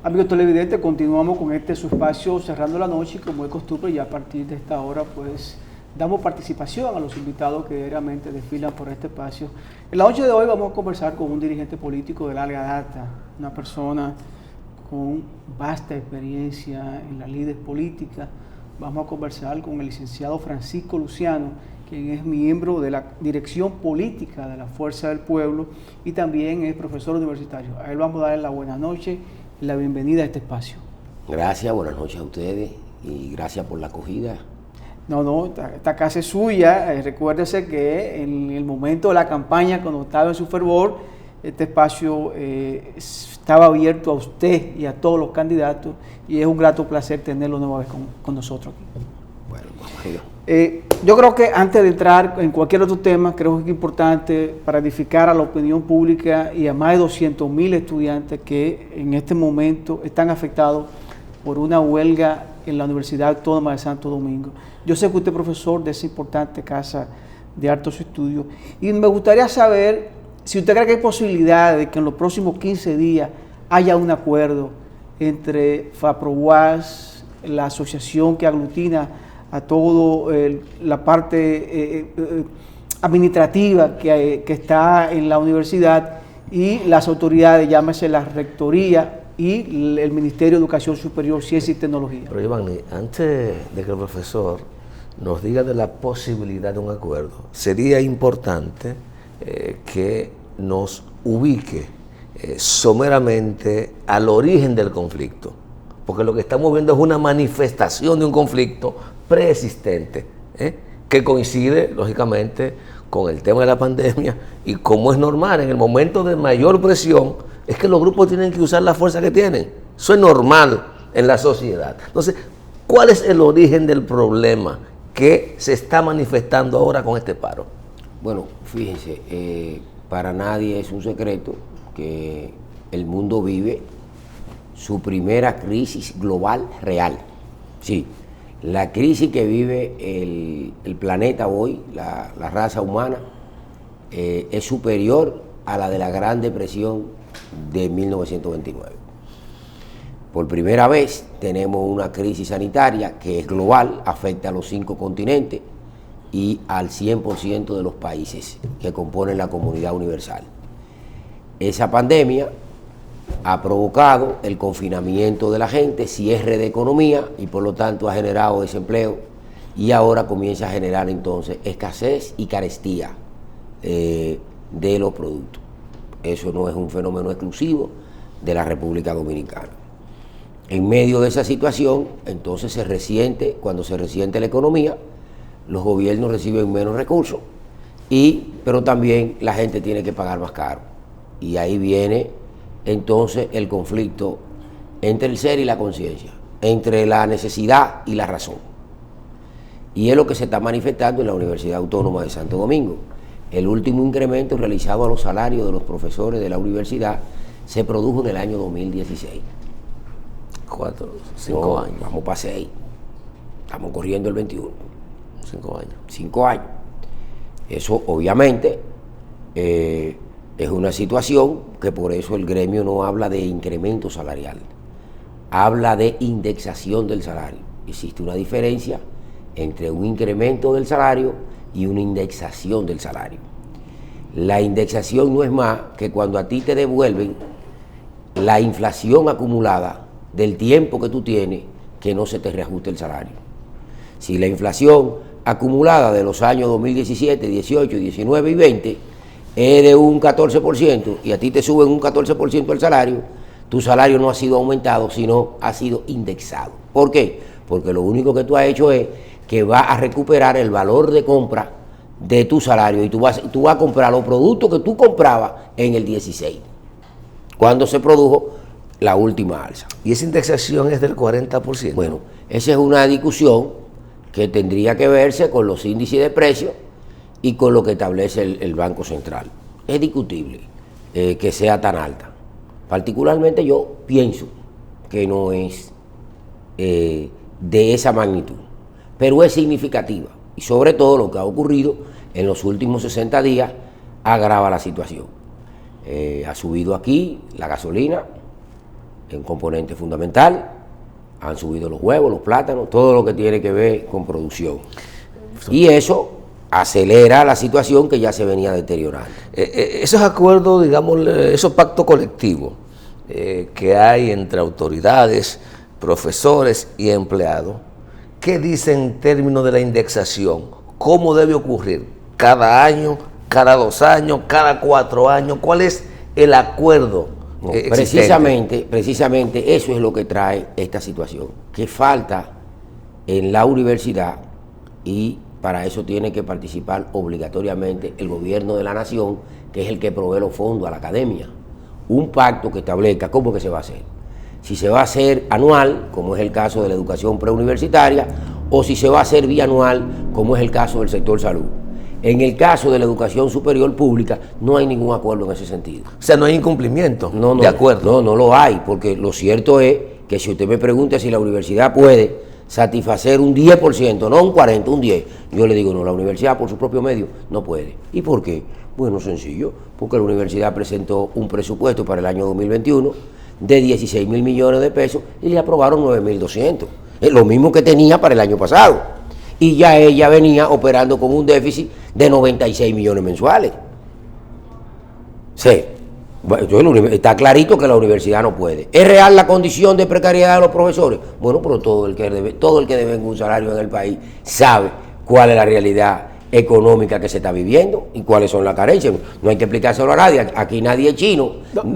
Amigos televidentes, continuamos con su espacio Cerrando la Noche, y como es costumbre, ya a partir de esta hora pues damos participación a los invitados que diariamente desfilan por este espacio. En la noche de hoy vamos a conversar con un dirigente político de larga data, una persona con vasta experiencia en la lides política. Vamos a conversar con el licenciado Francisco Luciano, quien es miembro de la Dirección Política de la Fuerza del Pueblo y también es profesor universitario. A él vamos a darle la buena noche y la bienvenida a este espacio. Gracias, buenas noches a ustedes y gracias por la acogida. No, esta casa es suya. Recuérdese que en el momento de la campaña, cuando estaba en su fervor, este espacio estaba abierto a usted y a todos los candidatos, y es un grato placer tenerlo nueva vez con nosotros aquí. Bueno, Mario. Yo creo que antes de entrar en cualquier otro tema, creo que es importante para edificar a la opinión pública y a más de 200.000 estudiantes que en este momento están afectados por una huelga en la Universidad Autónoma de Santo Domingo. Yo sé que usted es profesor de esa importante casa de altos estudios y me gustaría saber si usted cree que hay posibilidad de que en los próximos 15 días haya un acuerdo entre FAPROUAS, la asociación que aglutina a todo la parte administrativa que está en la universidad, y las autoridades, llámese la rectoría y el Ministerio de Educación Superior, Ciencia y Tecnología. Pero Giovanni, antes de que el profesor nos diga de la posibilidad de un acuerdo, sería importante que nos ubique someramente al origen del conflicto, porque lo que estamos viendo es una manifestación de un conflicto preexistente, que coincide lógicamente con el tema de la pandemia, y como es normal, en el momento de mayor presión es que los grupos tienen que usar la fuerza que tienen. Eso es normal en la sociedad. Entonces, ¿cuál es el origen del problema que se está manifestando ahora con este paro? Bueno, fíjense, para nadie es un secreto que el mundo vive su primera crisis global real. Sí, la crisis que vive el planeta hoy, la raza humana, es superior a la de la Gran Depresión de 1929. Por primera vez tenemos una crisis sanitaria que es global, afecta a los 5 continentes y al 100% de los países que componen la comunidad universal. Esa pandemia ha provocado el confinamiento de la gente, cierre de economía, y por lo tanto ha generado desempleo, y ahora comienza a generar entonces escasez y carestía de los productos. Eso no es un fenómeno exclusivo de la República Dominicana. En medio de esa situación, entonces cuando se resiente la economía, los gobiernos reciben menos recursos, pero también la gente tiene que pagar más caro. Y ahí viene entonces el conflicto entre el ser y la conciencia, entre la necesidad y la razón. Y es lo que se está manifestando en la Universidad Autónoma de Santo Domingo. El último incremento realizado a los salarios de los profesores de la universidad se produjo en el año 2016. 5 años. Vamos para 6. Estamos corriendo el 21. 5 años. 5 años. Eso obviamente es una situación que por eso el gremio no habla de incremento salarial, habla de indexación del salario. Existe una diferencia entre un incremento del salario y una indexación del salario. La indexación no es más que cuando a ti te devuelven la inflación acumulada del tiempo que tú tienes que no se te reajuste el salario. Si la inflación acumulada de los años 2017, 18, 19 y 20 es de un 14% y a ti te suben un 14% el salario, tu salario no ha sido aumentado, sino ha sido indexado. ¿Por qué? Porque lo único que tú has hecho es que vas a recuperar el valor de compra de tu salario, y tú vas a comprar los productos que tú comprabas en el 16, cuando se produjo la última alza. ¿Y esa indexación es del 40%? Bueno, esa es una discusión que tendría que verse con los índices de precios y con lo que establece el Banco Central. Es discutible que sea tan alta. Particularmente yo pienso que no es de esa magnitud, pero es significativa. Y sobre todo lo que ha ocurrido en los últimos 60 días agrava la situación. Ha subido aquí la gasolina, un componente fundamental, han subido los huevos, los plátanos, todo lo que tiene que ver con producción. Y eso acelera la situación que ya se venía deteriorando. Esos acuerdos, digamos, esos pactos colectivos que hay entre autoridades, profesores y empleados, ¿qué dicen en términos de la indexación? ¿Cómo debe ocurrir? ¿Cada año? ¿Cada 2 años? ¿Cada 4 años? ¿Cuál es el acuerdo? No, precisamente eso es lo que trae esta situación, que falta en la universidad, y para eso tiene que participar obligatoriamente el gobierno de la nación, que es el que provee los fondos a la academia. Un pacto que establezca cómo que se va a hacer. Si se va a hacer anual, como es el caso de la educación preuniversitaria, o si se va a hacer bianual, como es el caso del sector salud. En el caso de la educación superior pública no hay ningún acuerdo en ese sentido. O sea, no hay incumplimiento de acuerdo. No lo hay, porque lo cierto es que si usted me pregunta si la universidad puede satisfacer un 10%, no un 40%, un 10%, yo le digo no, la universidad por su propio medio no puede. ¿Y por qué? Bueno, sencillo, porque la universidad presentó un presupuesto para el año 2021 de 16.000 millones de pesos y le aprobaron 9.200. Es lo mismo que tenía para el año pasado. Y ya ella venía operando con un déficit de 96 millones mensuales. Sí, está clarito que la universidad no puede. ¿Es real la condición de precariedad de los profesores? Bueno, pero todo el que debe un salario en el país sabe cuál es la realidad económica que se está viviendo y cuáles son las carencias. No hay que explicárselo a nadie. Aquí nadie es chino,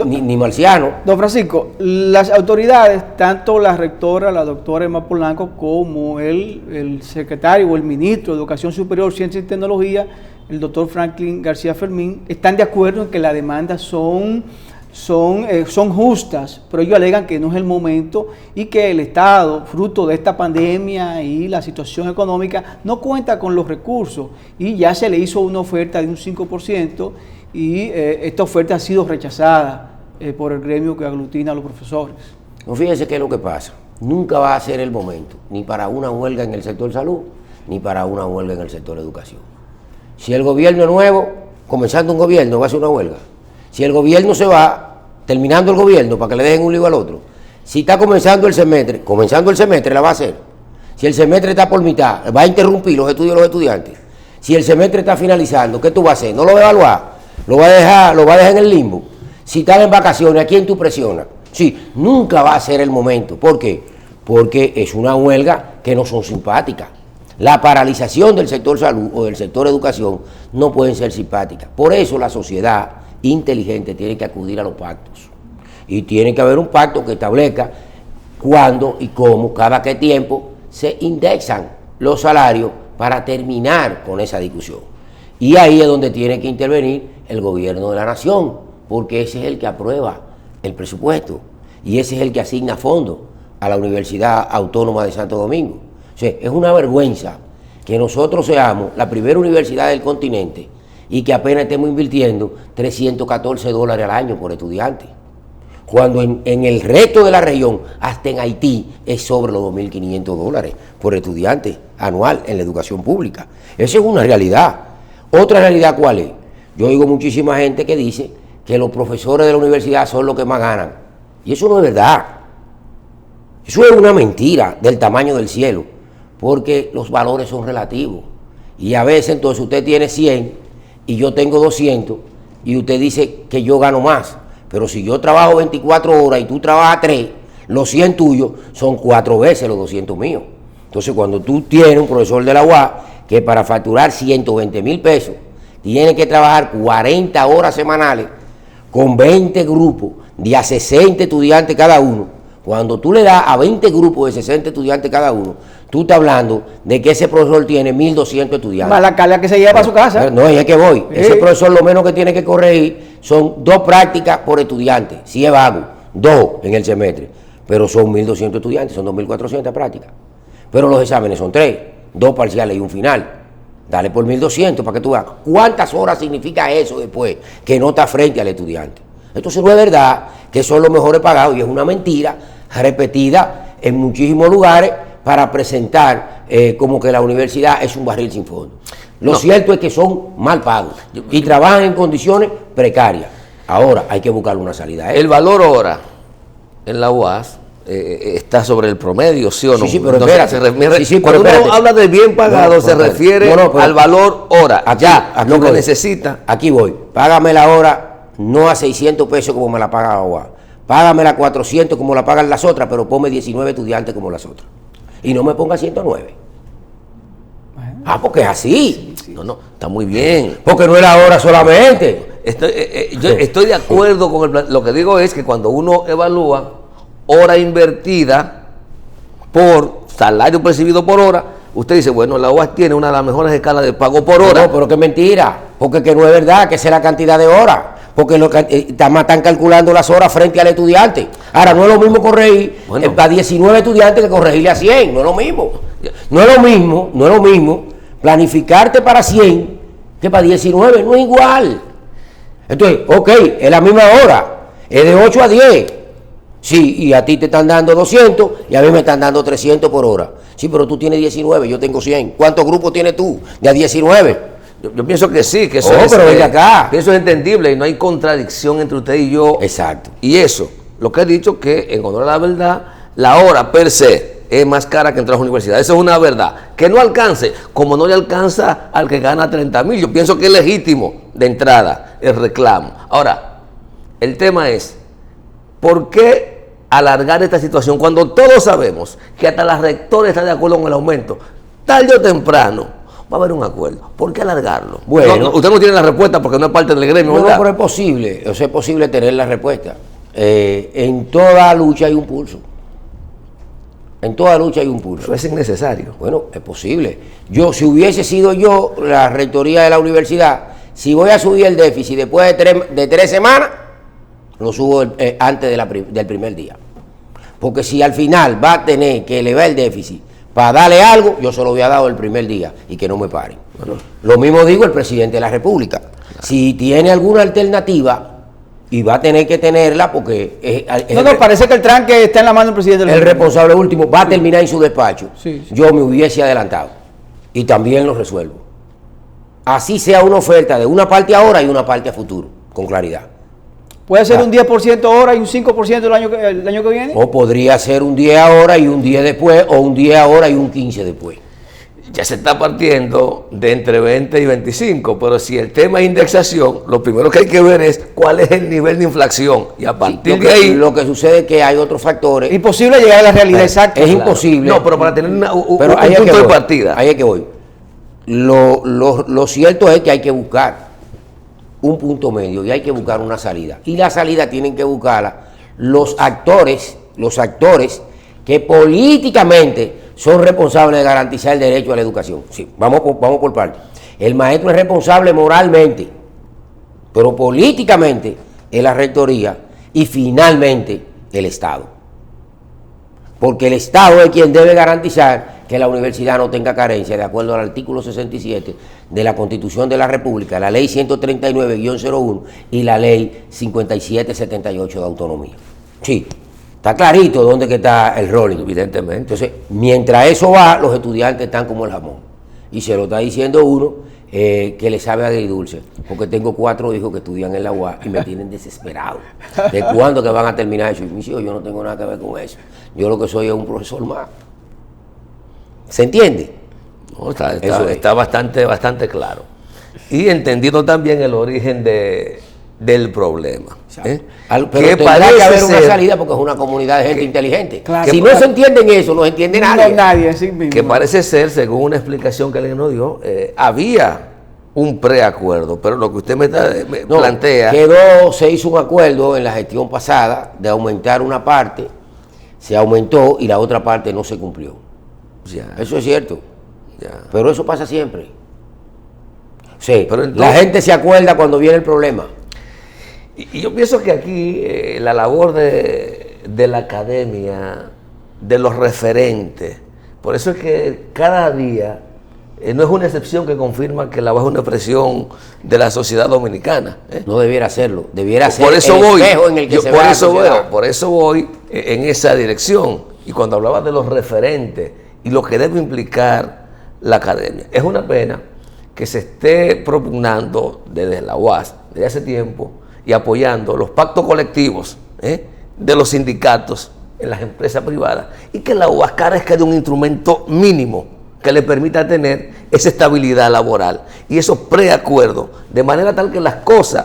ni marciano. Don Francisco, las autoridades, tanto la rectora, la doctora Emma Polanco, como el secretario o el ministro de Educación Superior, Ciencia y Tecnología, el doctor Franklin García Fermín, están de acuerdo en que las demandas son justas, pero ellos alegan que no es el momento y que el Estado, fruto de esta pandemia y la situación económica, no cuenta con los recursos, y ya se le hizo una oferta de un 5% y esta oferta ha sido rechazada por el gremio que aglutina a los profesores. No, fíjense qué es lo que pasa. Nunca va a ser el momento, ni para una huelga en el sector salud, ni para una huelga en el sector educación. Si el gobierno es nuevo, comenzando un gobierno, va a ser una huelga. Si el gobierno se va, terminando el gobierno, para que le dejen un lío al otro. Si está comenzando el semestre la va a hacer. Si el semestre está por mitad, va a interrumpir los estudios de los estudiantes. Si el semestre está finalizando, ¿qué tú vas a hacer? ¿No lo vas a evaluar? ¿Lo vas a dejar en el limbo? Si están en vacaciones, ¿a quién tú presionas? Sí, nunca va a ser el momento. ¿Por qué? Porque es una huelga que no son simpáticas. La paralización del sector salud o del sector educación no pueden ser simpáticas. Por eso la sociedad inteligente tiene que acudir a los pactos. Y tiene que haber un pacto que establezca cuándo y cómo, cada qué tiempo se indexan los salarios para terminar con esa discusión. Y ahí es donde tiene que intervenir el gobierno de la nación, porque ese es el que aprueba el presupuesto y ese es el que asigna fondos a la Universidad Autónoma de Santo Domingo. O sea, es una vergüenza que nosotros seamos la primera universidad del continente y que apenas estemos invirtiendo $314 al año por estudiante, cuando en el resto de la región, hasta en Haití, es sobre los $2.500 por estudiante anual en la educación pública. Esa es una realidad. Otra realidad, ¿cuál es? Yo oigo muchísima gente que dice que los profesores de la universidad son los que más ganan, y eso no es verdad. Eso es una mentira del tamaño del cielo, porque los valores son relativos, y a veces entonces usted tiene 100 y yo tengo 200 y usted dice que yo gano más, pero si yo trabajo 24 horas y tú trabajas 3, los 100 tuyos son 4 veces los 200 míos. Entonces cuando tú tienes un profesor de la UAS que para facturar 120,000 pesos tiene que trabajar 40 horas semanales con 20 grupos de a 60 estudiantes cada uno, cuando tú le das a 20 grupos de 60 estudiantes cada uno, tú estás hablando de que ese profesor tiene 1.200 estudiantes. Más la carga que se lleva a su casa. No, es que voy. Ese profesor lo menos que tiene que corregir son 2 prácticas por estudiante. Si es vago, 2 en el semestre. Pero son 1.200 estudiantes, son 2.400 prácticas. Pero los exámenes son 3, 2 parciales y un final. Dale por 1.200 para que tú veas. ¿Cuántas horas significa eso después que no está frente al estudiante? Entonces no es verdad que son los mejores pagados, y es una mentira repetida en muchísimos lugares para presentar como que la universidad es un barril sin fondo. Lo cierto es que son mal pagos y trabajan en condiciones precarias. Ahora hay que buscar una salida. El valor hora en la UAS está sobre el promedio, ¿sí o no? Sí, pero entonces, espérate. cuando uno habla de bien pagado, se refiere al valor hora. Aquí lo que necesita. Aquí voy. Págame la hora no a 600 pesos como me la paga la UAS. Págame la 400 como la pagan las otras, pero ponme 19 estudiantes como las otras. Y no me ponga 109. Bueno. Porque es así. Sí. No, está muy bien. Porque no es la hora solamente. Yo estoy de acuerdo con el plan. Lo que digo es que cuando uno evalúa hora invertida por salario percibido por hora, usted dice, bueno, la UAS tiene una de las mejores escalas de pago por hora. No, pero que es mentira, porque que no es verdad, que esa es la cantidad de horas, porque están calculando las horas frente al estudiante. Ahora, no es lo mismo corregir a 19 estudiantes que corregirle a 100, no es lo mismo. No es lo mismo planificarte para 100 que para 19, no es igual. Entonces, ok, es la misma hora, es de 8 a 10. Sí, y a ti te están dando 200 y a mí me están dando 300 por hora. Sí, pero tú tienes 19, yo tengo 100. ¿Cuántos grupos tienes tú de a 19? Yo pienso que sí, que eso pero venga acá. Que eso es entendible y no hay contradicción entre usted y yo. Exacto. Y eso, lo que he dicho que en honor a la verdad, la hora per se es más cara que entre las universidades. Eso es una verdad. Que no alcance, como no le alcanza al que gana 30,000. Yo pienso que es legítimo de entrada el reclamo. Ahora, el tema es, ¿por qué alargar esta situación cuando todos sabemos que hasta la rectora está de acuerdo con el aumento? Tarde o temprano va a haber un acuerdo. ¿Por qué alargarlo? Bueno, usted no tiene la respuesta porque no es parte del gremio. No, pero es posible, es posible tener la respuesta. En toda lucha hay un pulso. En toda lucha hay un pulso. Pero es innecesario. Bueno, es posible. Si hubiese sido yo la rectoría de la universidad, si voy a subir el déficit después de 3 semanas, lo subo antes del primer día. Porque si al final va a tener que elevar el déficit para darle algo, yo se lo había dado el primer día y que no me paren. Bueno, lo mismo digo el presidente de la República. Si tiene alguna alternativa, y va a tener que tenerla porque... parece que el tranque está en la mano del presidente. El responsable último va a terminar en su despacho. Sí. Yo me hubiese adelantado y también lo resuelvo. Así sea una oferta de una parte ahora y una parte a futuro, con claridad. ¿Puede ser un 10% ahora y un 5% el año que viene? O podría ser un 10 ahora y un 10 después, o un 10 ahora y un 15 después. Ya se está partiendo de entre 20 y 25, pero si el tema es indexación, lo primero que hay que ver es cuál es el nivel de inflación. Y a partir de ahí... Lo que sucede es que hay otros factores. Imposible llegar a la realidad exacta. Es imposible. No, pero para tener un punto de partida. Ahí es que voy. Lo cierto es que hay que buscar un punto medio y hay que buscar una salida. Y la salida tienen que buscarla los actores que políticamente son responsables de garantizar el derecho a la educación. Sí, vamos por partes. El maestro es responsable moralmente, pero políticamente es la rectoría y finalmente el Estado. Porque el Estado es quien debe garantizar que la universidad no tenga carencia, de acuerdo al artículo 67 de la Constitución de la República, la ley 139-01 y la ley 5778 de autonomía. Sí, está clarito dónde que está el rolling. Evidentemente. Entonces, mientras eso va, los estudiantes están como el jamón. Y se lo está diciendo uno que le sabe agridulce, porque tengo 4 hijos que estudian en la UAS y me tienen desesperado. ¿De cuándo que van a terminar eso? Y mis hijos, yo no tengo nada que ver con eso. Yo lo que soy es un profesor más. ¿Se entiende? No, está bastante claro. Y entendido también el origen del problema. Pero tendrá que haber una salida porque es una comunidad de gente inteligente. Claro, si no se entienden eso, no entiende nadie. Nadie, sí mismo. Que parece ser, según una explicación que alguien nos dio, había un preacuerdo, pero lo que usted me plantea... Se hizo un acuerdo en la gestión pasada de aumentar una parte, se aumentó y la otra parte no se cumplió. Ya. Eso es cierto. Ya. Pero eso pasa siempre. Sí, pero entonces, la gente se acuerda cuando viene el problema. Y yo pienso que aquí la labor de la academia, de los referentes, por eso es que cada día no es una excepción que confirma que la UAS es una expresión de la sociedad dominicana. No debiera serlo, debiera ser por eso el voy, espejo en el que se ve la sociedad. Por eso voy en esa dirección. Y cuando hablaba de los referentes y lo que debe implicar la academia, es una pena que se esté propugnando desde la UAS, desde hace tiempo, y apoyando los pactos colectivos de los sindicatos en las empresas privadas, y que la UAS carezca de un instrumento mínimo que le permita tener esa estabilidad laboral y esos preacuerdos, de manera tal que las cosas,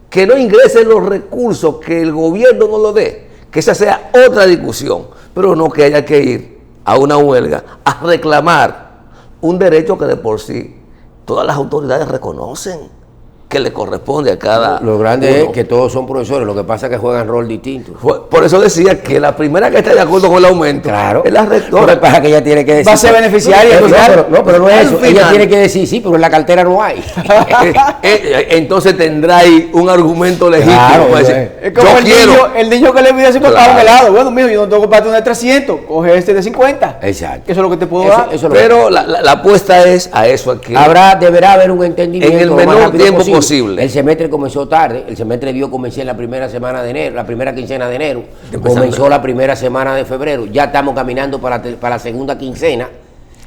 que no ingresen los recursos, que el gobierno no lo dé, que esa sea otra discusión, pero no que haya que ir a una huelga a reclamar un derecho que de por sí todas las autoridades reconocen que le corresponde a cada Lo grande uno. es que todos son profesores, lo que pasa es que juegan rol distinto. Por eso decía que la primera que está de acuerdo con el aumento Claro. es la Lo que rectora. pasa es que ella tiene que decir... Va a ser beneficiaria. Pero no es Al eso. final- Ella tiene que decir, sí, pero en la cartera no hay. Entonces tendrá ahí un argumento legítimo Claro, para decir, Es como yo quiero. el niño que le pide 50 Claro. un helado. Bueno, mijo, yo no tengo que comprarte uno de 300. Coge este de 50. Exacto. Eso es lo que te puedo Eso- dar. eso es lo que- Pero la apuesta es a eso aquí. Deberá haber un entendimiento En el lo más menor rápido tiempo posible. El semestre comenzó tarde, el semestre debió comenzar en la primera semana de enero, la primera quincena de enero, Empezando. comenzó la primera semana de febrero, ya estamos caminando para la segunda quincena,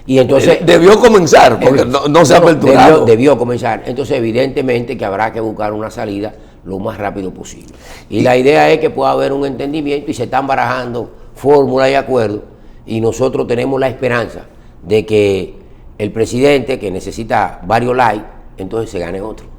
y entonces... Debió comenzar, porque no se ha aperturado. Debió comenzar, entonces evidentemente que habrá que buscar una salida lo más rápido posible. Y la idea es que pueda haber un entendimiento y se están barajando fórmulas y acuerdos, y nosotros tenemos la esperanza de que el presidente, que necesita varios likes, entonces se gane otro.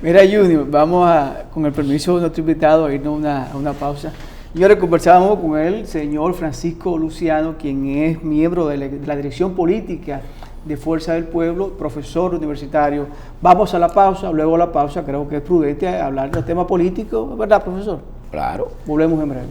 Mira, Junior, vamos con el permiso de nuestro invitado, a irnos a una pausa. Señores, conversábamos con el señor Francisco Luciano, quien es miembro de la Dirección Política de Fuerza del Pueblo, profesor universitario. Vamos a la pausa, luego a la pausa creo que es prudente hablar del tema político, ¿verdad, profesor? Claro. Volvemos en breve.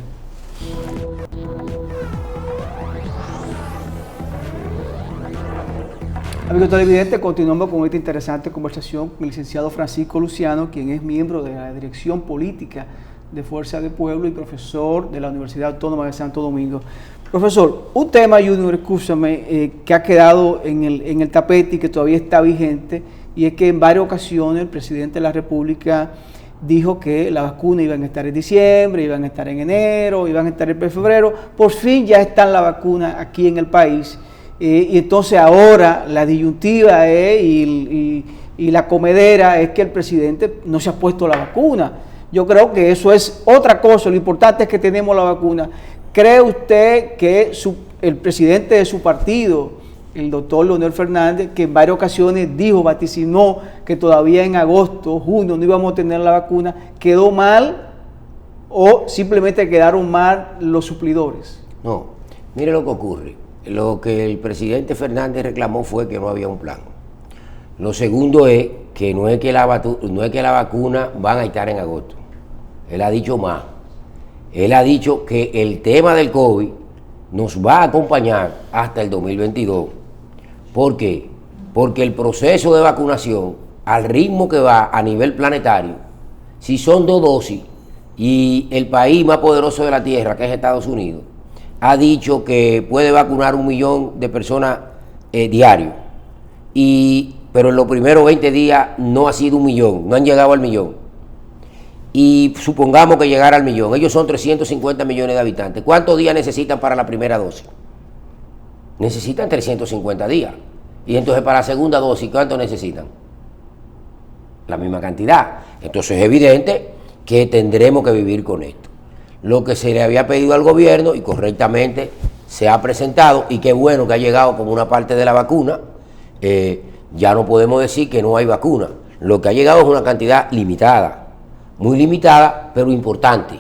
Amigos televidentes, continuamos con esta interesante conversación con el licenciado Francisco Luciano, quien es miembro de la Dirección Política de Fuerza del Pueblo y profesor de la Universidad Autónoma de Santo Domingo. Profesor, un tema, Junior, escúchame, que ha quedado en el tapete y que todavía está vigente, y es que en varias ocasiones el presidente de la República dijo que las vacunas iban a estar en diciembre, iban a estar en enero, iban a estar en febrero. Por fin ya están las vacunas aquí en el país. Y entonces ahora la disyuntiva y la comedera es que el presidente no se ha puesto la vacuna. Yo creo que eso es otra cosa. Lo importante es que tenemos la vacuna. ¿Cree usted que el presidente de su partido, el doctor Leonel Fernández, que en varias ocasiones vaticinó que todavía en agosto, junio no íbamos a tener la vacuna, quedó mal o simplemente quedaron mal los suplidores? No, mire lo que ocurre. Lo que el presidente Fernández reclamó fue que no había un plan. Lo segundo es que no es que la vacuna van a estar en agosto. Él ha dicho más. Él ha dicho que el tema del COVID nos va a acompañar hasta el 2022. ¿Por qué? Porque el proceso de vacunación, al ritmo que va a nivel planetario, si son 2 dosis y el país más poderoso de la Tierra, que es Estados Unidos, ha dicho que puede vacunar 1 millón de personas diario, pero en los primeros 20 días no ha sido 1 millón, no han llegado al millón. Y supongamos que llegara al millón, ellos son 350 millones de habitantes. ¿Cuántos días necesitan para la primera dosis? Necesitan 350 días. Y entonces para la segunda dosis, ¿cuánto necesitan? La misma cantidad. Entonces es evidente que tendremos que vivir con esto. Lo que se le había pedido al gobierno, y correctamente se ha presentado, y qué bueno que ha llegado como una parte de la vacuna, ya no podemos decir que no hay vacuna. Lo que ha llegado es una cantidad limitada, muy limitada, pero importante.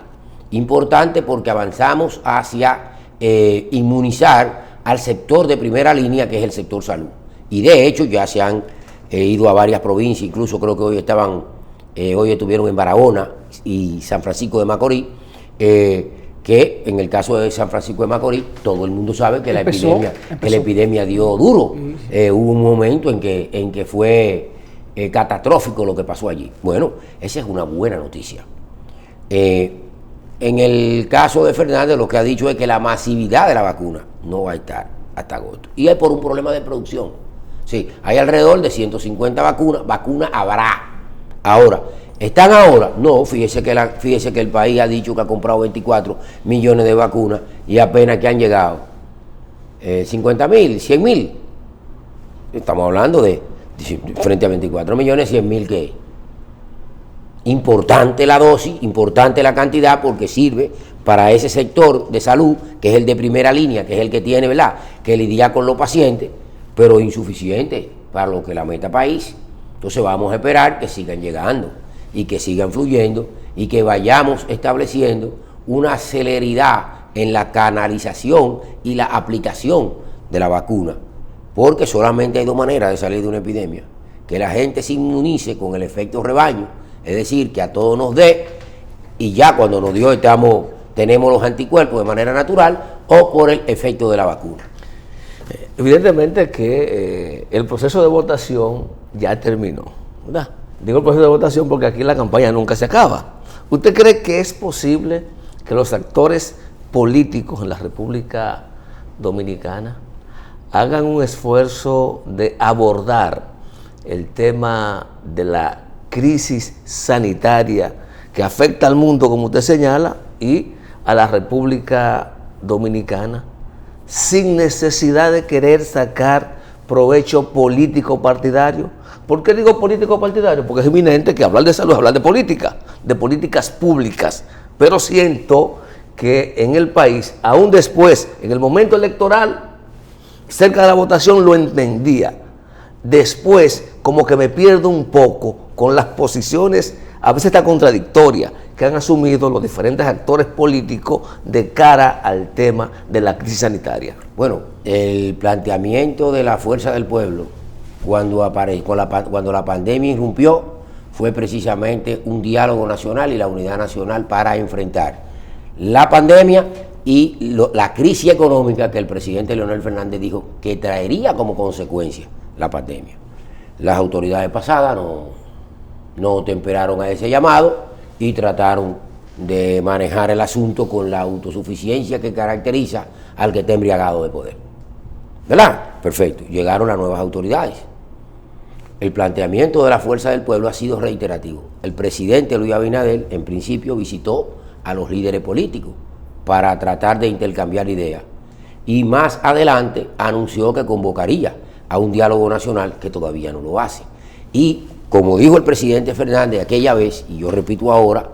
Importante porque avanzamos hacia inmunizar al sector de primera línea, que es el sector salud. Y de hecho ya se han ido a varias provincias, incluso creo que hoy estuvieron en Barahona y San Francisco de Macorís, que en el caso de San Francisco de Macorís, todo el mundo sabe que la epidemia dio duro. Hubo un momento en que fue catastrófico lo que pasó allí. Bueno, esa es una buena noticia. En el caso de Fernández, lo que ha dicho es que la masividad de la vacuna no va a estar hasta agosto. Y es por un problema de producción. Sí, hay alrededor de 150 vacunas. Vacuna habrá. Ahora, ¿están ahora? No, fíjese que el país ha dicho que ha comprado 24 millones de vacunas y apenas que han llegado 50.000, 100.000. estamos hablando de frente a 24.100.000 que importante la dosis, importante la cantidad, porque sirve para ese sector de salud, que es el de primera línea, que es el que tiene, ¿verdad?, que lidia con los pacientes, pero insuficiente para lo que la meta país. Entonces vamos a esperar que sigan llegando y que sigan fluyendo y que vayamos estableciendo una celeridad en la canalización y la aplicación de la vacuna, porque solamente hay dos maneras de salir de una epidemia: que la gente se inmunice con el efecto rebaño, es decir, que a todos nos dé y ya cuando nos dio tenemos los anticuerpos de manera natural, o por el efecto de la vacuna. Evidentemente que el proceso de votación ya terminó, ¿verdad? Digo el proceso de votación porque aquí la campaña nunca se acaba. ¿Usted cree que es posible que los actores políticos en la República Dominicana hagan un esfuerzo de abordar el tema de la crisis sanitaria que afecta al mundo, como usted señala, y a la República Dominicana, sin necesidad de querer sacar provecho político partidario? ¿Por qué digo político partidario? Porque es evidente que hablar de salud es hablar de política, de políticas públicas, pero siento que en el país, aún después, en el momento electoral, cerca de la votación lo entendía. Después, como que me pierdo un poco con las posiciones, a veces está contradictorias, que han asumido los diferentes actores políticos de cara al tema de la crisis sanitaria. Bueno, el planteamiento de la Fuerza del Pueblo, cuando la pandemia irrumpió, fue precisamente un diálogo nacional y la unidad nacional para enfrentar la pandemia y la crisis económica que el presidente Leonel Fernández dijo que traería como consecuencia la pandemia. Las autoridades pasadas no temperaron a ese llamado y trataron de manejar el asunto con la autosuficiencia que caracteriza al que está embriagado de poder. ¿Verdad? Perfecto. Llegaron las nuevas autoridades. El planteamiento de la Fuerza del Pueblo ha sido reiterativo. El presidente Luis Abinader, en principio, visitó a los líderes políticos para tratar de intercambiar ideas. Y más adelante anunció que convocaría a un diálogo nacional, que todavía no lo hace. Y como dijo el presidente Fernández aquella vez, y yo repito ahora,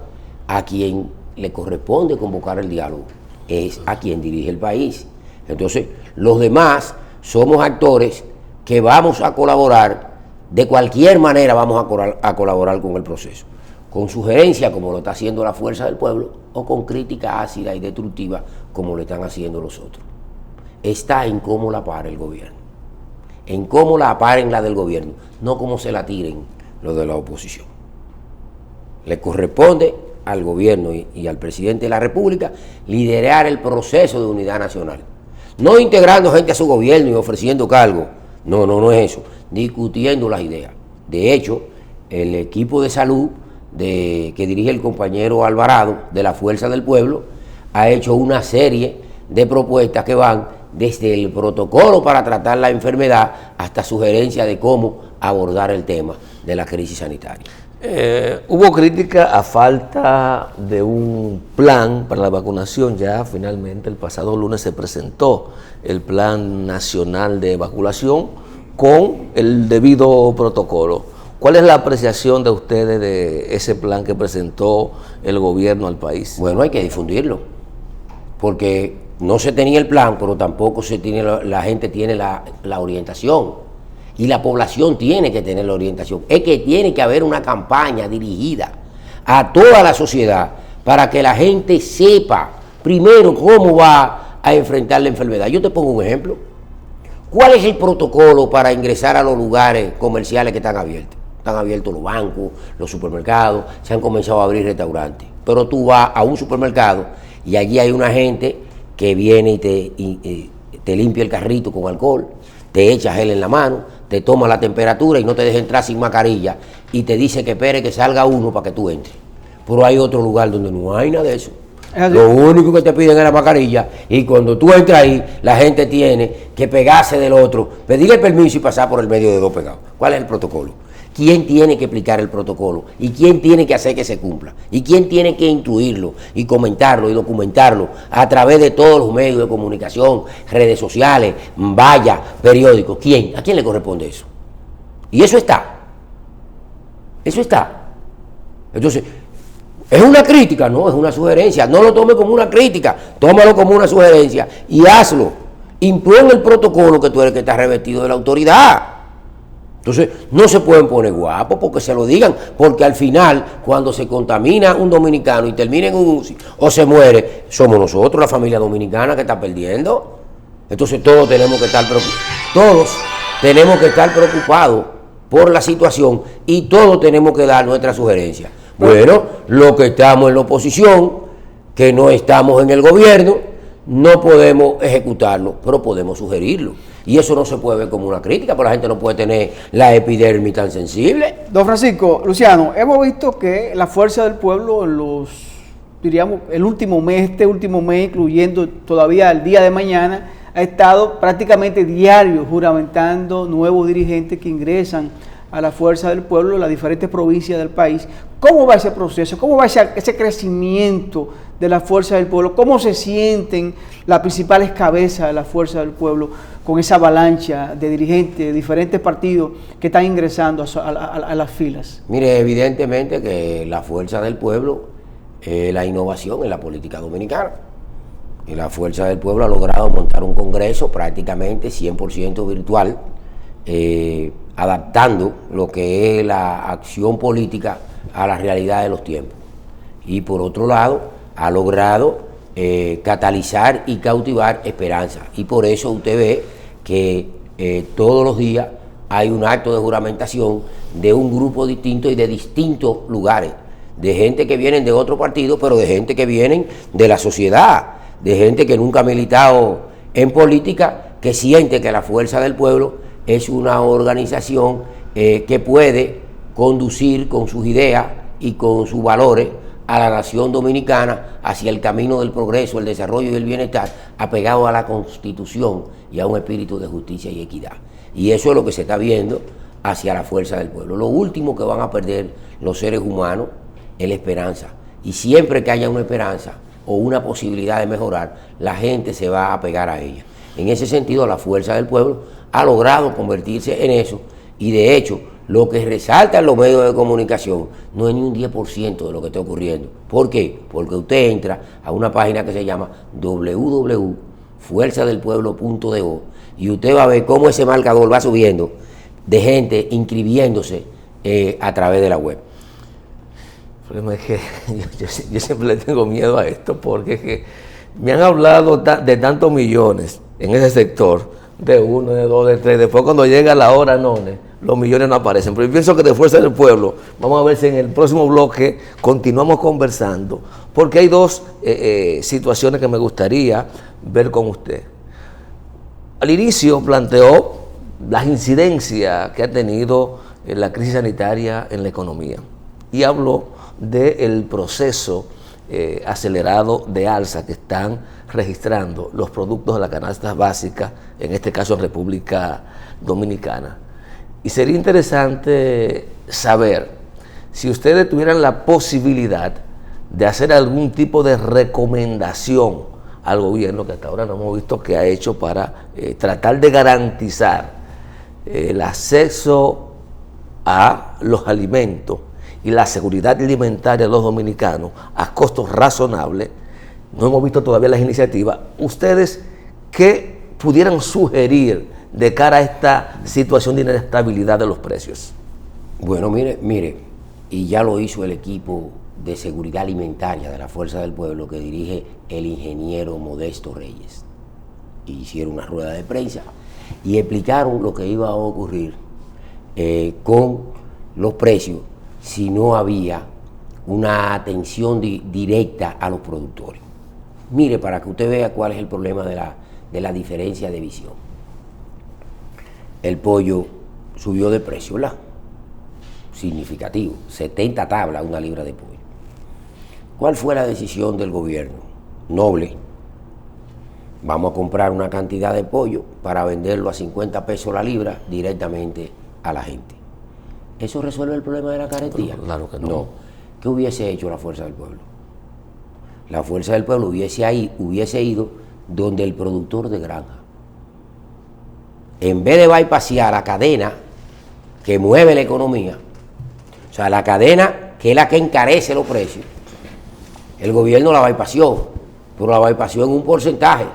a quien le corresponde convocar el diálogo es a quien dirige el país. Entonces, los demás somos actores que vamos a colaborar, de cualquier manera vamos a colaborar con el proceso, con sugerencia como lo está haciendo la Fuerza del Pueblo, o con crítica ácida y destructiva como lo están haciendo los otros. Está en cómo la pare el gobierno, en cómo la paren la del gobierno, no cómo se la tiren los de la oposición. Le corresponde al gobierno y al presidente de la República liderar el proceso de unidad nacional, no integrando gente a su gobierno y ofreciendo cargos, no es eso, discutiendo las ideas. De hecho, el equipo de salud que dirige el compañero Alvarado de la Fuerza del Pueblo ha hecho una serie de propuestas que van desde el protocolo para tratar la enfermedad hasta sugerencias de cómo abordar el tema de la crisis sanitaria. Hubo crítica a falta de un plan para la vacunación. Ya finalmente el pasado lunes se presentó el Plan Nacional de Vacunación con el debido protocolo. ¿Cuál es la apreciación de ustedes de ese plan que presentó el gobierno al país? Bueno, hay que difundirlo, porque no se tenía el plan, pero tampoco la gente tiene la orientación. Y la población tiene que tener la orientación. Es que tiene que haber una campaña dirigida a toda la sociedad para que la gente sepa primero cómo va a enfrentar la enfermedad. Yo te pongo un ejemplo. ¿Cuál es el protocolo para ingresar a los lugares comerciales que están abiertos? Están abiertos los bancos, los supermercados, se han comenzado a abrir restaurantes. Pero tú vas a un supermercado y allí hay una gente que viene y te limpia el carrito con alcohol, te echa gel en la mano, te toma la temperatura y no te deja entrar sin mascarilla y te dice que espere que salga uno para que tú entres. Pero hay otro lugar donde no hay nada de eso. Lo único que te piden es la mascarilla, y cuando tú entras ahí, la gente tiene que pegarse del otro, pedirle permiso y pasar por el medio de dos pegados. ¿Cuál es el protocolo? quién tiene que explicar el protocolo y quién tiene que hacer que se cumpla y quién tiene que instruirlo y comentarlo y documentarlo a través de todos los medios de comunicación, redes sociales, vallas, periódicos. ¿Quién? ¿A quién le corresponde eso? Y eso está. Eso está. Entonces, ¿es una crítica? No, es una sugerencia. No lo tome como una crítica, tómalo como una sugerencia y hazlo. Impone el protocolo que tú eres que estás revestido de la autoridad. Entonces, no se pueden poner guapos porque se lo digan, porque al final, cuando se contamina un dominicano y termina en un UCI o se muere, somos nosotros, la familia dominicana, que está perdiendo. Entonces, todos tenemos que estar preocupados por la situación y todos tenemos que dar nuestra sugerencia. Bueno, los que estamos en la oposición, que no estamos en el gobierno, no podemos ejecutarlo, pero podemos sugerirlo. Y eso no se puede ver como una crítica, porque la gente no puede tener la epidermis tan sensible. Don Francisco, Luciano, hemos visto que la fuerza del pueblo en los, diríamos, el último mes, incluyendo todavía el día de mañana, ha estado prácticamente diario juramentando nuevos dirigentes que ingresan a la fuerza del pueblo en las diferentes provincias del país. ¿Cómo va ese proceso? ¿Cómo va ese crecimiento de la fuerza del pueblo? ¿Cómo se sienten las principales cabezas de la fuerza del pueblo con esa avalancha de dirigentes de diferentes partidos que están ingresando a las filas? Mire, evidentemente que la fuerza del pueblo es la innovación en la política dominicana. Y la fuerza del pueblo ha logrado montar un congreso prácticamente 100% virtual, adaptando lo que es la acción política a la realidad de los tiempos. Y por otro lado, ha logrado catalizar y cautivar esperanza. Y por eso usted ve que todos los días hay un acto de juramentación de un grupo distinto y de distintos lugares, de gente que vienen de otro partido, pero de gente que vienen de la sociedad, de gente que nunca ha militado en política, que siente que la fuerza del pueblo es una organización que puede conducir con sus ideas y con sus valores a la nación dominicana hacia el camino del progreso, el desarrollo y el bienestar, apegado a la Constitución y a un espíritu de justicia y equidad. Y eso es lo que se está viendo hacia la fuerza del pueblo. Lo último que van a perder los seres humanos es la esperanza. Y siempre que haya una esperanza o una posibilidad de mejorar, la gente se va a apegar a ella. En ese sentido, la fuerza del pueblo ha logrado convertirse en eso, y de hecho, lo que resaltan los medios de comunicación no es ni un 10% de lo que está ocurriendo. ¿Por qué? Porque usted entra a una página que se llama www.fuerzadelpueblo.do y usted va a ver cómo ese marcador va subiendo de gente inscribiéndose a través de la web. El problema es que yo siempre le tengo miedo a esto, porque es que me han hablado de tantos millones en ese sector, de 1, de 2, de 3, después cuando llega la hora none, los millones no aparecen. Pero yo pienso que de fuerza del pueblo, vamos a ver si en el próximo bloque continuamos conversando, porque hay dos situaciones que me gustaría ver con usted. Al inicio planteó las incidencias que ha tenido la crisis sanitaria en la economía y habló del proceso acelerado de alza que están registrando los productos de la canasta básica, en este caso en República Dominicana. Y sería interesante saber si ustedes tuvieran la posibilidad de hacer algún tipo de recomendación al gobierno, que hasta ahora no hemos visto que ha hecho para tratar de garantizar el acceso a los alimentos y la seguridad alimentaria de los dominicanos a costos razonables. No hemos visto todavía las iniciativas. ¿Ustedes qué pudieran sugerir de cara a esta situación de inestabilidad de los precios? Bueno, mire, y ya lo hizo el equipo de seguridad alimentaria de la Fuerza del Pueblo que dirige el ingeniero Modesto Reyes. Hicieron una rueda de prensa y explicaron lo que iba a ocurrir con los precios si no había una atención directa a los productores. Mire, para que usted vea cuál es el problema de la diferencia de visión. El pollo subió de precio, ¿verdad? Significativo, 70 tablas una libra de pollo. ¿Cuál fue la decisión del gobierno? Noble. Vamos a comprar una cantidad de pollo para venderlo a 50 pesos la libra directamente a la gente. ¿Eso resuelve el problema de la carestía? Claro que no. No. ¿Qué hubiese hecho la Fuerza del Pueblo? La Fuerza del Pueblo hubiese ido donde el productor de granja. En vez de bypassear la cadena que mueve la economía, o sea, la cadena que es la que encarece los precios, el gobierno la bypasseó, pero la bypasseó en un porcentaje,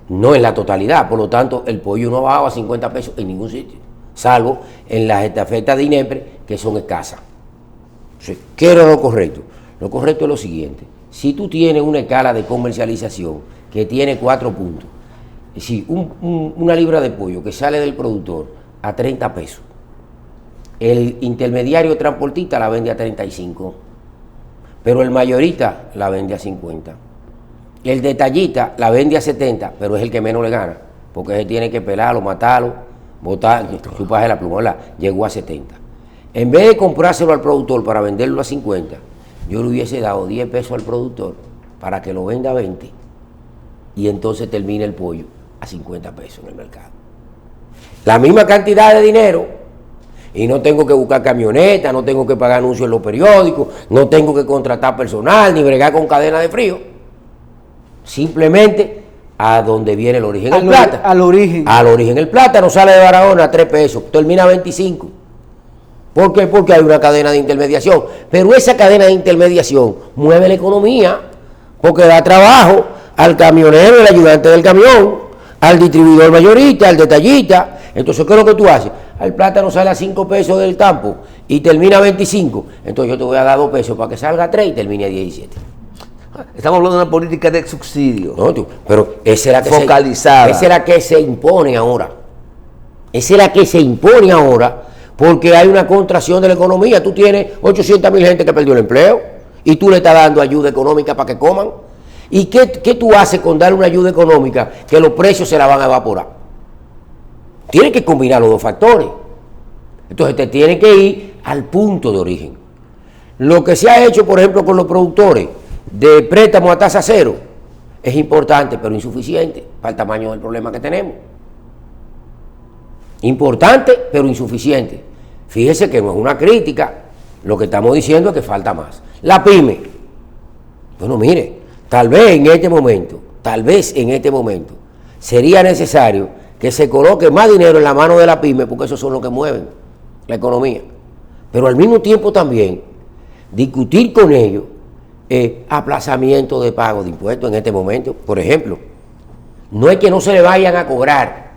no en la totalidad. Por lo tanto, el pollo no ha bajado a 50 pesos en ningún sitio, salvo en las estafetas de INEPRE, que son escasas. Entonces, ¿qué era lo correcto? Lo correcto es lo siguiente: si tú tienes una escala de comercialización que tiene 4 puntos, es decir, una libra de pollo que sale del productor a 30 pesos, el intermediario transportista la vende a 35, pero el mayorista la vende a 50. El detallista la vende a 70, pero es el que menos le gana, porque él tiene que pelarlo, matarlo, botar, chuparse la pluma, ¿verdad? Llegó a 70. En vez de comprárselo al productor para venderlo a 50, yo le hubiese dado 10 pesos al productor para que lo venda a 20 y entonces termine el pollo a 50 pesos en el mercado. La misma cantidad de dinero y no tengo que buscar camionetas, no tengo que pagar anuncios en los periódicos, no tengo que contratar personal ni bregar con cadena de frío. Simplemente a donde viene el origen. El plátano. Al origen. Al origen. El plátano sale de Barahona a 3 pesos, termina a 25. ¿Por qué? Porque hay una cadena de intermediación. Pero esa cadena de intermediación mueve la economía, porque da trabajo al camionero, al ayudante del camión, al distribuidor mayorista, al detallista. Entonces, ¿qué es lo que tú haces? El plátano sale a 5 pesos del campo y termina a 25. Entonces yo te voy a dar 2 pesos para que salga a 3 y termine a 17. Estamos hablando de una política de subsidio. No, pero esa es la que focalizada. Esa es la que se impone ahora. Esa es la que se impone ahora, porque hay una contracción de la economía. Tú tienes 800,000 gente que perdió el empleo y tú le estás dando ayuda económica para que coman. ¿Y qué tú haces con dar una ayuda económica que los precios se la van a evaporar? Tienes que combinar los dos factores. Entonces te tienes que ir al punto de origen. Lo que se ha hecho, por ejemplo, con los productores de préstamo a tasa cero es importante, pero insuficiente para el tamaño del problema que tenemos. Importante, pero insuficiente. Fíjese que no es una crítica, lo que estamos diciendo es que falta más. La pyme. Bueno, mire, tal vez en este momento, sería necesario que se coloque más dinero en la mano de la pyme, porque esos son los que mueven la economía. Pero al mismo tiempo también discutir con ellos aplazamiento de pago de impuestos en este momento. Por ejemplo, no es que no se le vayan a cobrar,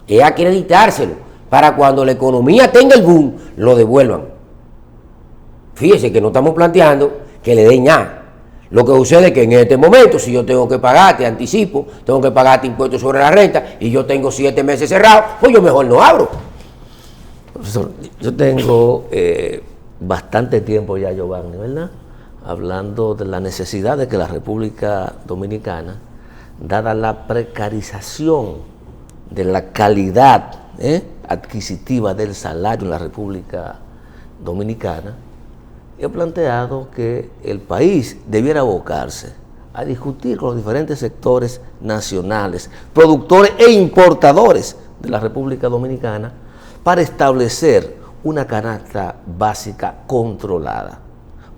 es acreditárselo para cuando la economía tenga el boom, lo devuelvan. Fíjese que no estamos planteando que le den nada. Lo que sucede es que en este momento, si yo tengo que pagarte anticipo, tengo que pagarte impuestos sobre la renta y yo tengo 7 meses cerrados, pues yo mejor no abro. Profesor, yo tengo bastante tiempo ya, Giovanni, ¿verdad?, hablando de la necesidad de que la República Dominicana, dada la precarización de la calidad adquisitiva del salario en la República Dominicana, he planteado que el país debiera abocarse a discutir con los diferentes sectores nacionales, productores e importadores de la República Dominicana, para establecer una canasta básica controlada.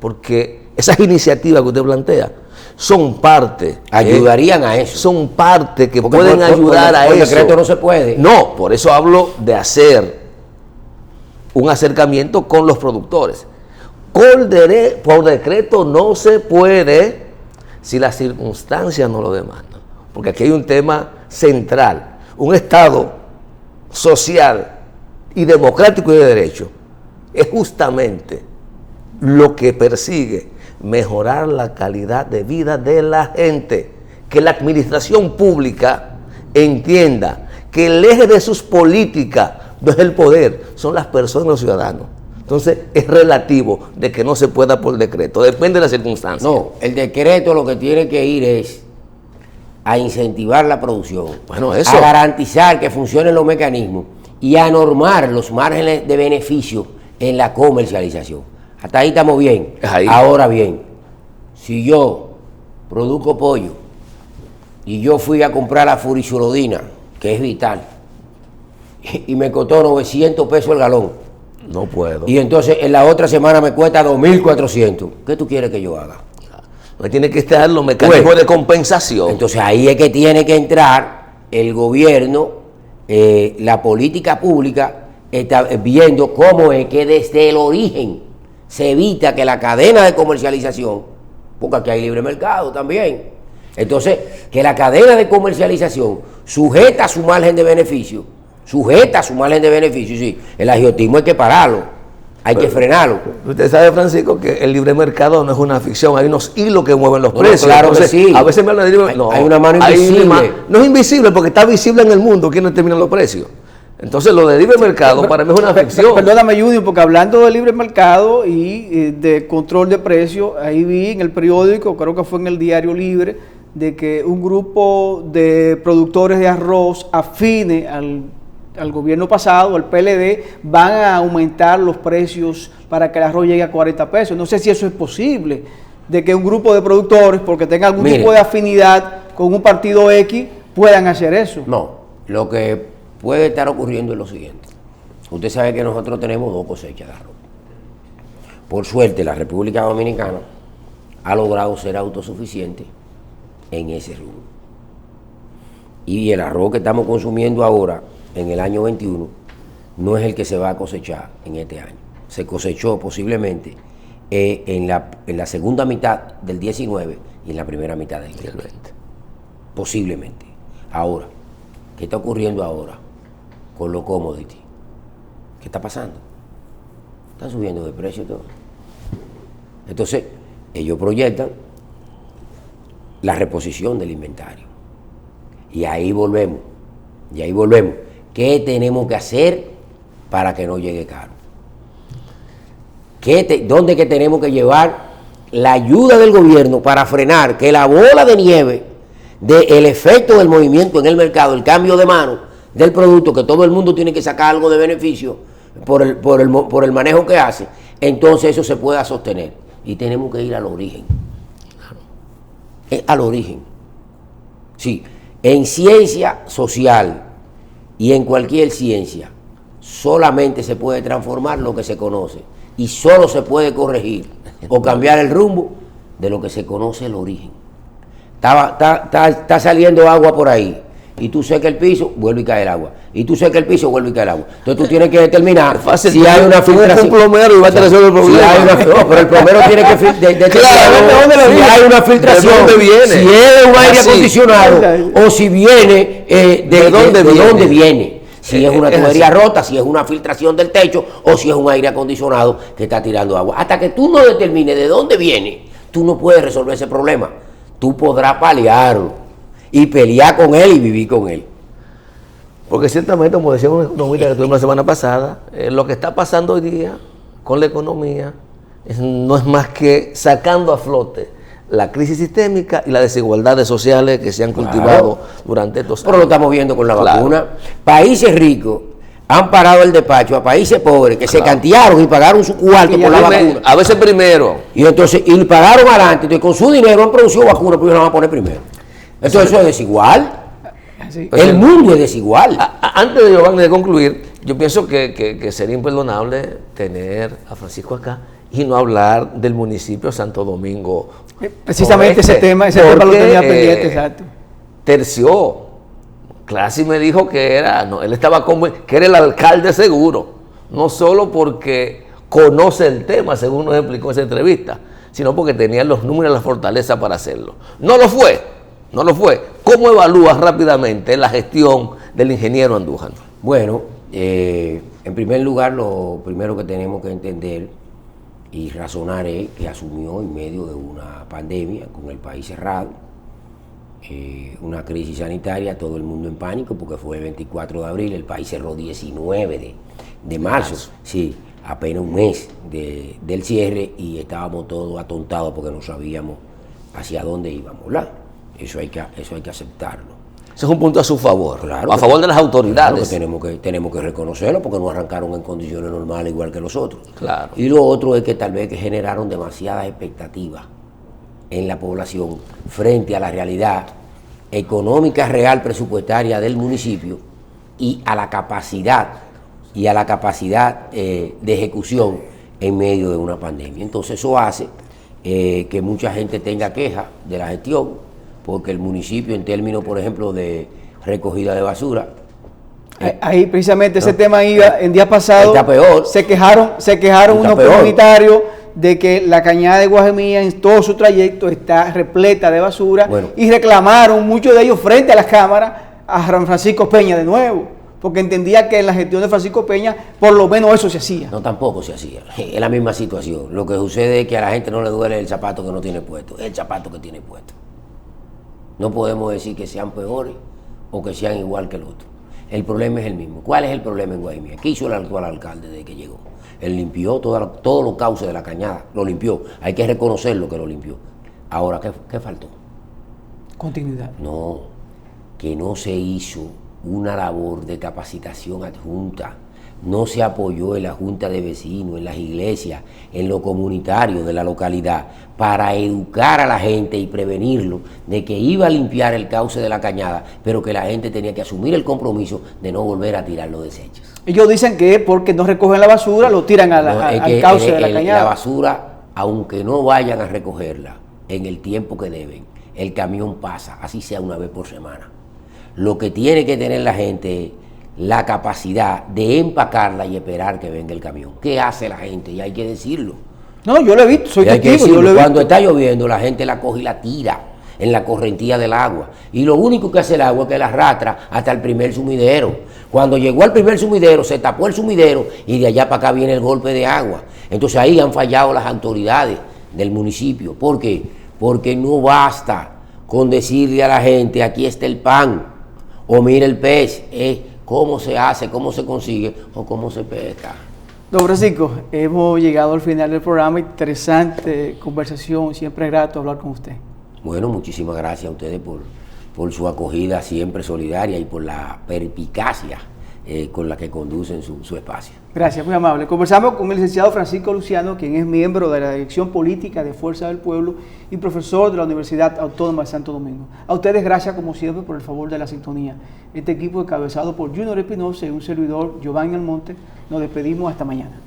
Porque esas iniciativas que usted plantea son parte. Ayudarían a eso. Son parte que pueden ayudar a eso. Por decreto no se puede. No, por eso hablo de hacer un acercamiento con los productores. Por decreto no se puede si las circunstancias no lo demandan. Porque aquí hay un tema central. Un Estado social y democrático y de derecho es justamente lo que persigue mejorar la calidad de vida de la gente, que la administración pública entienda que el eje de sus políticas no es el poder, son las personas, los ciudadanos. Entonces es relativo de que no se pueda por decreto, depende de las circunstancias. No, el decreto lo que tiene que ir es a incentivar la producción, bueno, eso, a garantizar que funcionen los mecanismos y a normar los márgenes de beneficio en la comercialización. Hasta ahí estamos bien. Ahí. Ahora bien, si yo produzco pollo y yo fui a comprar la furisulodina, que es vital, y me costó 900 pesos el galón, No puedo. Y entonces en la otra semana me cuesta 2.400. ¿Qué tú quieres que yo haga? Me tiene que estar los mecanismos de compensación. Entonces ahí es que tiene que entrar el gobierno, la política pública, está viendo cómo es que desde el origen se evita que la cadena de comercialización, porque aquí hay libre mercado también, entonces que la cadena de comercialización sujeta su margen de beneficio, sí, el agiotismo hay que pararlo. Hay que frenarlo. Usted sabe, Francisco, que el libre mercado no es una ficción, hay unos hilos que mueven los precios. Claro. Entonces, que sí. A veces me hablan de libre mercado. Hay una mano invisible. No es invisible porque está visible en el mundo quiénes determinan los precios. Entonces lo de libre mercado para mí es una ficción. Perdóname, Judy, porque hablando de libre mercado y de control de precios, ahí vi en el periódico, creo que fue en el Diario Libre, de que un grupo de productores de arroz afine al gobierno pasado, al PLD, van a aumentar los precios para que el arroz llegue a 40 pesos. No sé si eso es posible, de que un grupo de productores, porque tenga algún tipo de afinidad con un partido X, puedan hacer eso. No, lo que puede estar ocurriendo es lo siguiente. Usted sabe que nosotros tenemos 2 cosechas de arroz. Por suerte, la República Dominicana ha logrado ser autosuficiente en ese rubro. Y el arroz que estamos consumiendo ahora, en el año 21, no es el que se va a cosechar en este año. Se cosechó posiblemente en la segunda mitad del 19 y en la primera mitad del 20. Posiblemente. Ahora, ¿qué está ocurriendo ahora con los commodities? ¿Qué está pasando? Están subiendo de precio todo. Entonces, ellos proyectan la reposición del inventario. Y ahí volvemos. ¿Qué tenemos que hacer para que no llegue caro? ¿Dónde que tenemos que llevar la ayuda del gobierno para frenar que la bola de nieve del efecto del movimiento en el mercado, el cambio de mano del producto, que todo el mundo tiene que sacar algo de beneficio por el manejo que hace, entonces eso se pueda sostener? Y tenemos que ir al origen. Al origen. Sí, en ciencia social y en cualquier ciencia solamente se puede transformar lo que se conoce y solo se puede corregir o cambiar el rumbo de lo que se conoce el origen. Está saliendo agua por ahí y tú secas el piso, vuelve y cae el agua. Y tú secas el piso, vuelve y cae el agua. Entonces tú tienes que determinar si hay una filtración. Un plomero y va a resolver el problema. No, pero el plomero tiene que determinar si hay una filtración, ¿de dónde viene? Si es un aire acondicionado o si viene de dónde viene. Si es una tubería rota, si es una filtración del techo o si es un aire acondicionado que está tirando agua. Hasta que tú no determines de dónde viene, tú no puedes resolver ese problema. Tú podrás paliarlo y pelear con él y vivir con él. Porque ciertamente, como decía un economista que tuvimos la semana pasada, lo que está pasando hoy día con la economía no es más que sacando a flote la crisis sistémica y las desigualdades sociales que se han cultivado durante estos años. Pero lo estamos viendo con la vacuna. Países ricos han parado el despacho a países pobres que se cantearon y pagaron su cuarto por la vacuna. A veces primero. Y entonces, y pagaron adelante, entonces con su dinero han producido vacunas, pero ellos la van a poner primero. Entonces eso es desigual. Sí. El mundo es desigual. Antes de Giovanni de concluir, yo pienso que sería imperdonable tener a Francisco acá y no hablar del municipio Santo Domingo. Precisamente ese tema lo tenía pendiente, exacto. Terció. Clasi me dijo que él estaba que era el alcalde seguro, no solo porque conoce el tema, según nos explicó en esa entrevista, sino porque tenía los números y la fortaleza para hacerlo. No lo fue. ¿Cómo evalúas rápidamente la gestión del ingeniero Andújar? Bueno, en primer lugar, lo primero que tenemos que entender y razonar es que asumió en medio de una pandemia, con el país cerrado, una crisis sanitaria, todo el mundo en pánico, porque fue el 24 de abril, el país cerró 19 de marzo, sí, apenas un mes del cierre, y estábamos todos atontados porque no sabíamos hacia dónde íbamos, ¿verdad? Eso hay que aceptarlo. Ese es un punto a su favor, claro, a favor de las autoridades. Claro que tenemos que reconocerlo porque no arrancaron en condiciones normales igual que los otros. Claro. Y lo otro es que tal vez que generaron demasiadas expectativas en la población frente a la realidad económica real presupuestaria del municipio y a la capacidad y a la capacidad de ejecución en medio de una pandemia. Entonces eso hace que mucha gente tenga queja de la gestión, porque el municipio en términos, por ejemplo, de recogida de basura, ahí precisamente ese tema iba en días pasados. Está peor. Se quejaron unos comunitarios de que la cañada de Guajemía en todo su trayecto está repleta de basura, y reclamaron muchos de ellos frente a las cámaras a Francisco Peña de nuevo, porque entendía que en la gestión de Francisco Peña por lo menos eso se hacía. No, tampoco se hacía. Es la misma situación. Lo que sucede es que a la gente no le duele el zapato que no tiene puesto, es el zapato que tiene puesto. No podemos decir que sean peores o que sean igual que el otro. El problema es el mismo. ¿Cuál es el problema en Guajemía? ¿Qué hizo el actual alcalde desde que llegó? Él limpió todos los cauces de la cañada, lo limpió. Hay que reconocerlo que lo limpió. Ahora, ¿qué faltó? Continuidad. No, que no se hizo una labor de capacitación adjunta. No se apoyó en la junta de vecinos, en las iglesias, en lo comunitario de la localidad, para educar a la gente y prevenirlo de que iba a limpiar el cauce de la cañada, pero que la gente tenía que asumir el compromiso de no volver a tirar los desechos. Ellos dicen que porque no recogen la basura, lo tiran al cauce de la cañada. La basura, aunque no vayan a recogerla en el tiempo que deben, el camión pasa, así sea una vez por semana. Lo que tiene que tener la gente es la capacidad de empacarla y esperar que venga el camión. ¿Qué hace la gente? Y hay que decirlo. No, yo lo he visto, soy testigo, yo lo he visto. Cuando está lloviendo, la gente la coge y la tira en la correntía del agua. Y lo único que hace el agua es que la arrastra hasta el primer sumidero. Cuando llegó al primer sumidero, se tapó el sumidero y de allá para acá viene el golpe de agua. Entonces ahí han fallado las autoridades del municipio. ¿Por qué? Porque no basta con decirle a la gente, aquí está el pan, o mira el pez, cómo se hace, cómo se consigue o cómo se pesca. Don Francisco, hemos llegado al final del programa. Interesante conversación, siempre es grato hablar con usted. Bueno, muchísimas gracias a ustedes por su acogida siempre solidaria y por la perspicacia con la que conducen su espacio. Gracias, muy amable. Conversamos con el licenciado Francisco Luciano, quien es miembro de la Dirección Política de Fuerza del Pueblo y profesor de la Universidad Autónoma de Santo Domingo. A ustedes gracias como siempre por el favor de la sintonía. Este equipo encabezado por Junior Espinosa y un servidor, Giovanni Almonte, nos despedimos hasta mañana.